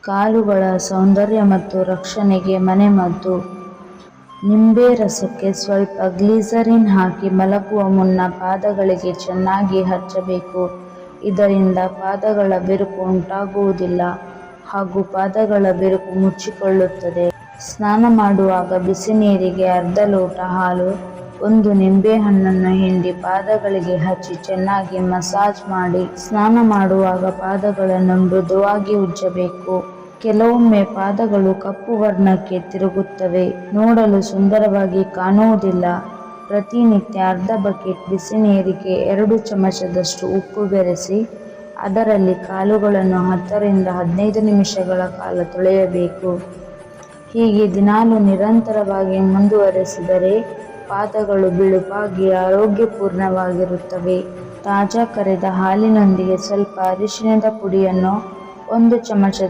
ಕಾಲುಗಳ ಸೌಂದರ್ಯ ಮತ್ತು ರಕ್ಷಣೆಗೆ ಮನೆಮದ್ದು. ನಿಂಬೆ ರಸಕ್ಕೆ ಸ್ವಲ್ಪ ಗ್ಲಿಸರಿನ್ ಹಾಕಿ ಮಲಗುವ ಮುನ್ನ ಪಾದಗಳಿಗೆ ಚೆನ್ನಾಗಿ ಹಚ್ಚಬೇಕು. ಇದರಿಂದ ಪಾದಗಳ ಬಿರುಕು ಉಂಟಾಗುವುದಿಲ್ಲ ಹಾಗೂ ಪಾದಗಳ ಬಿರುಕು ಮುಚ್ಚಿಕೊಳ್ಳುತ್ತದೆ. ಸ್ನಾನ ಮಾಡುವಾಗ ಬಿಸಿ ನೀರಿಗೆ ಅರ್ಧ ಲೋಟ ಹಾಲು, ಒಂದು ನಿಂಬೆಹಣ್ಣನ್ನು ಹಿಂಡಿ ಪಾದಗಳಿಗೆ ಹಚ್ಚಿ ಚೆನ್ನಾಗಿ ಮಸಾಜ್ ಮಾಡಿ ಸ್ನಾನ ಮಾಡುವಾಗ ಪಾದಗಳನ್ನು ಮೃದುವಾಗಿ ಉಜ್ಜಬೇಕು. ಕೆಲವೊಮ್ಮೆ ಪಾದಗಳು ಕಪ್ಪು ವರ್ಣಕ್ಕೆ ತಿರುಗುತ್ತವೆ, ನೋಡಲು ಸುಂದರವಾಗಿ ಕಾಣುವುದಿಲ್ಲ. ಪ್ರತಿನಿತ್ಯ ಅರ್ಧ ಬಕೆಟ್ ಬಿಸಿ ನೀರಿಗೆ 2 ಚಮಚದಷ್ಟು ಉಪ್ಪು ಬೆರೆಸಿ ಅದರಲ್ಲಿ ಕಾಲುಗಳನ್ನು 10 ರಿಂದ 15 ನಿಮಿಷಗಳ ಕಾಲ ತೊಳೆಯಬೇಕು. ಹೀಗೆ ದಿನಾಲೂ ನಿರಂತರವಾಗಿ ಮುಂದುವರೆಸಿದರೆ ಪಾದಗಳು ಬಿಳುಪಾಗಿ ಆರೋಗ್ಯಪೂರ್ಣವಾಗಿರುತ್ತವೆ. ತಾಜಾ ಕರೆದ ಹಾಲಿನೊಂದಿಗೆ ಸ್ವಲ್ಪ ಅರಿಶಿಣದ ಪುಡಿಯನ್ನು 1 ಚಮಚದಷ್ಟು